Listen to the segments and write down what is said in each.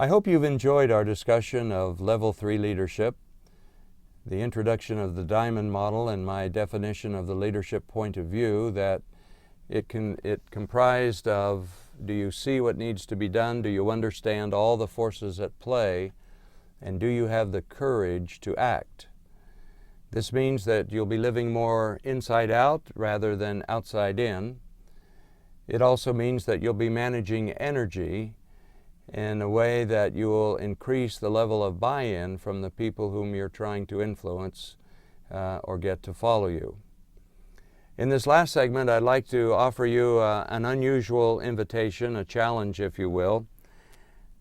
I hope you've enjoyed our discussion of Level 3 leadership, the introduction of the diamond model, and my definition of the leadership point of view, that it comprised of, do you see what needs to be done? Do you understand all the forces at play? And do you have the courage to act? This means that you'll be living more inside out rather than outside in. It also means that you'll be managing energy in a way that you will increase the level of buy-in from the people whom you're trying to influence or get to follow you. In this last segment, I'd like to offer you an unusual invitation, a challenge, if you will,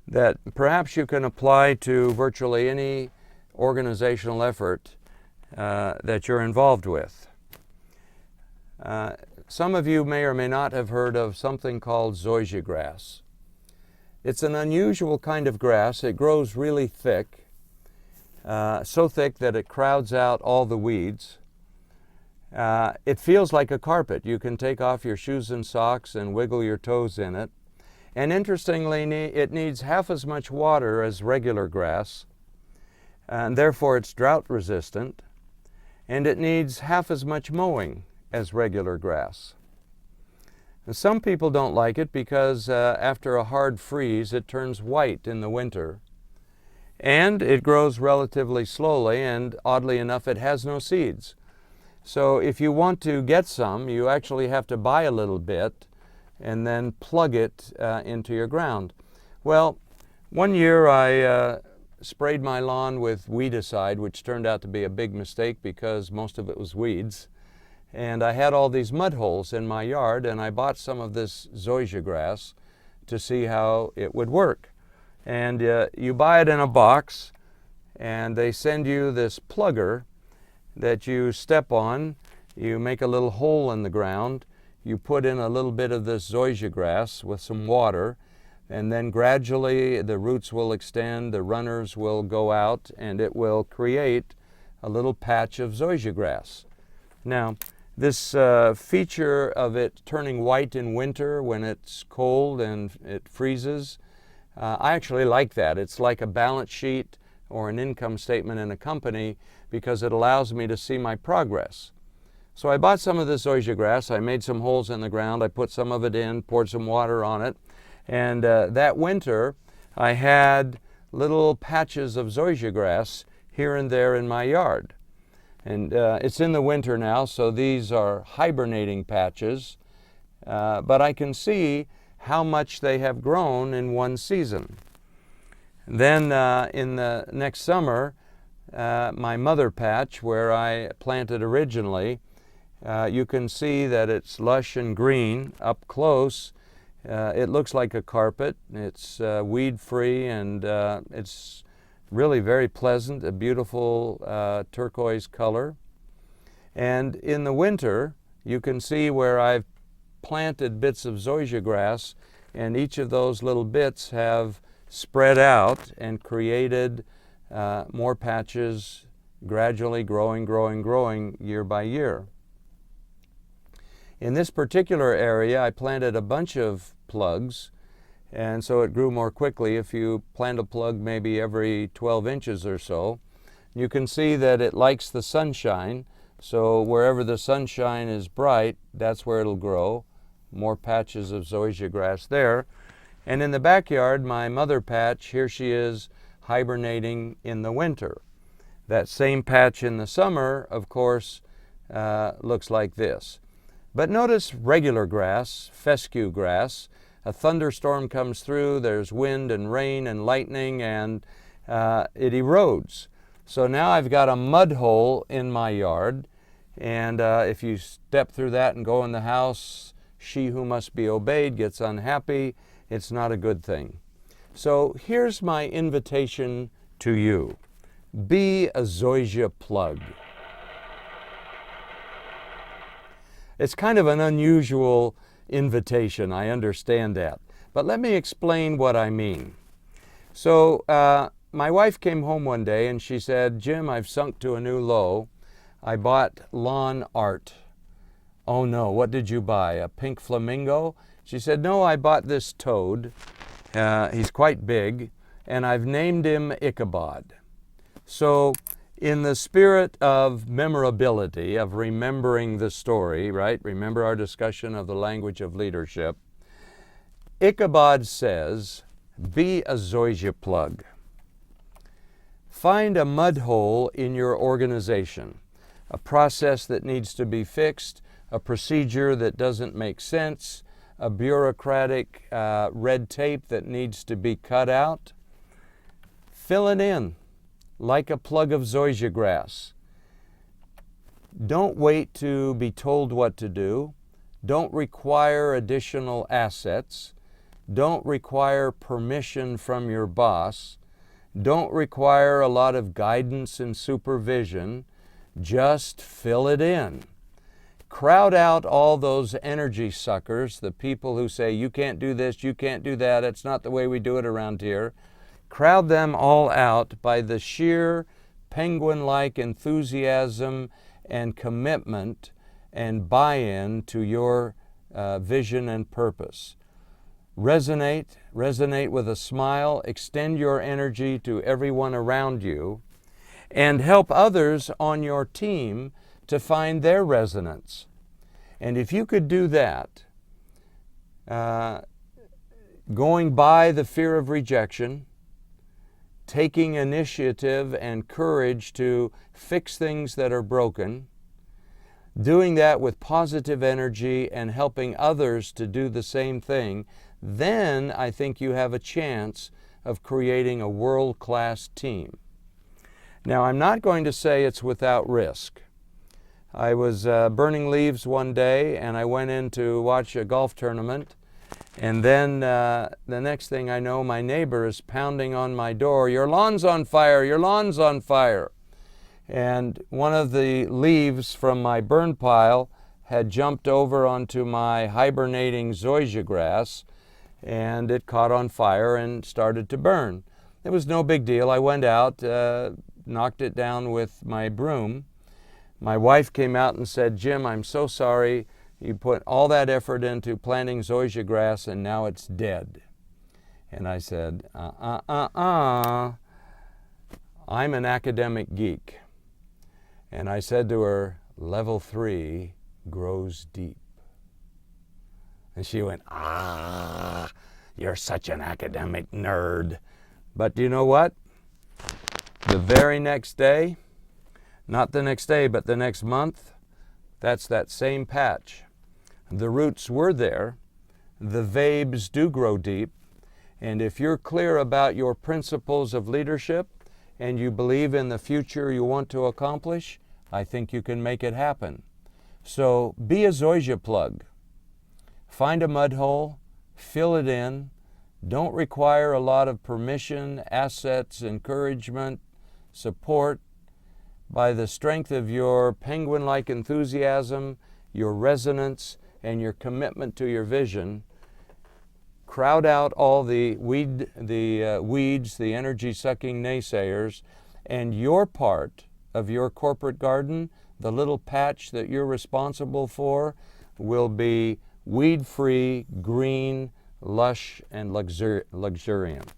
that perhaps you can apply to virtually any organizational effort that you're involved with. Some of you may or may not have heard of something called zoysia grass. It's an unusual kind of grass. It grows really thick, so thick that it crowds out all the weeds. It feels like a carpet. You can take off your shoes and socks and wiggle your toes in it. And interestingly, it needs half as much water as regular grass, and therefore it's drought resistant. And it needs half as much mowing as regular grass. And some people don't like it because after a hard freeze, it turns white in the winter. And it grows relatively slowly, and oddly enough, it has no seeds. So if you want to get some, you actually have to buy a little bit and then plug it into your ground. Well, one year I sprayed my lawn with weedicide, which turned out to be a big mistake because most of it was weeds. And I had all these mud holes in my yard, and I bought some of this zoysia grass to see how it would work. And you buy it in a box, and they send you this plugger that you step on. You make a little hole in the ground. You put in a little bit of this zoysia grass with some water, and then gradually the roots will extend, the runners will go out, and it will create a little patch of zoysia grass. Now, this feature of it turning white in winter when it's cold and it freezes, I actually like that. It's like a balance sheet or an income statement in a company because it allows me to see my progress. So I bought some of this zoysia grass. I made some holes in the ground. I put some of it in, poured some water on it. And that winter, I had little patches of zoysia grass here and there in my yard. And it's in the winter now, so these are hibernating patches. But I can see how much they have grown in one season. Then in the next summer, my mother patch, where I planted originally, you can see that it's lush and green up close. It looks like a carpet. It's weed-free, and it's really very pleasant, a beautiful turquoise color. And in the winter, you can see where I've planted bits of zoysia grass, and each of those little bits have spread out and created more patches, gradually growing year by year. In this particular area, I planted a bunch of plugs, and so it grew more quickly. If you plant a plug maybe every 12 inches or so, you can see that it likes the sunshine. So wherever the sunshine is bright, that's where it'll grow. More patches of zoysia grass there. And in the backyard, my mother patch, here she is hibernating in the winter. That same patch in the summer, of course, looks like this. But notice regular grass, fescue grass. A thunderstorm comes through, there's wind and rain and lightning, and it erodes. So now I've got a mud hole in my yard, and if you step through that and go in the house, she who must be obeyed gets unhappy. It's not a good thing. So here's my invitation to you. Be a zoysia plug. It's kind of an unusual invitation, I understand that. But let me explain what I mean. So my wife came home one day and she said, "Jim, I've sunk to a new low. I bought lawn art." "Oh no, what did you buy? A pink flamingo?" She said, "No, I bought this toad. He's quite big, and I've named him ICHABOD. So in the spirit of memorability, of remembering the story, right? Remember our discussion of the language of leadership. ICHABOD says, be a Zoysia plug. Find a mud hole in your organization, a process that needs to be fixed, a procedure that doesn't make sense, a bureaucratic red tape that needs to be cut out. Fill it in like a plug of zoysia grass. Don't wait to be told what to do. Don't require additional assets. Don't require permission from your boss. Don't require a lot of guidance and supervision. Just fill it in. Crowd out all those energy suckers, the people who say, you can't do this, you can't do that, it's not the way we do it around here. Crowd them all out by the sheer penguin-like enthusiasm and commitment and buy-in to your vision and purpose. Resonate with a smile, extend your energy to everyone around you, and help others on your team to find their resonance. And if you could do that, going by the fear of rejection, taking initiative and courage to fix things that are broken, doing that with positive energy and helping others to do the same thing, then I think you have a chance of creating a world-class team. Now, I'm not going to say it's without risk. I was burning leaves one day and I went in to watch a golf tournament, and then the next thing I know, my neighbor is pounding on my door, your lawn's on fire, your lawn's on fire. And one of the leaves from my burn pile had jumped over onto my hibernating zoysia grass, and it caught on fire and started to burn. It was no big deal. I went out, knocked it down with my broom. My wife came out and said, Jim, I'm so sorry. You put all that effort into planting zoysia grass and now it's dead. And I said, I'm an academic geek. And I said to her, level 3 grows deep. And she went, you're such an academic nerd. But do you know what? The very next day, not the next day, but the next month, that's that same patch. The roots were there. The vabes do grow deep. And if you're clear about your principles of leadership and you believe in the future you want to accomplish, I think you can make it happen. So be a Zoysia plug. Find a mud hole, fill it in. Don't require a lot of permission, assets, encouragement, support. By the strength of your penguin-like enthusiasm, your resonance, and your commitment to your vision, crowd out all the weeds, the energy-sucking naysayers, and your part of your corporate garden, the little patch that you're responsible for, will be weed-free, green, lush, and luxuriant.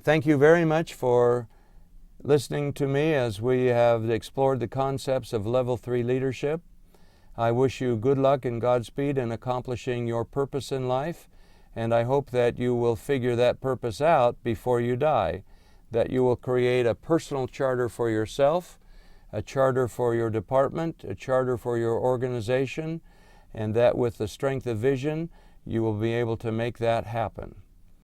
Thank you very much for listening to me as we have explored the concepts of level 3 leadership. I wish you good luck and Godspeed in accomplishing your purpose in life, and I hope that you will figure that purpose out before you die, that you will create a personal charter for yourself, a charter for your department, a charter for your organization, and that with the strength of vision, you will be able to make that happen.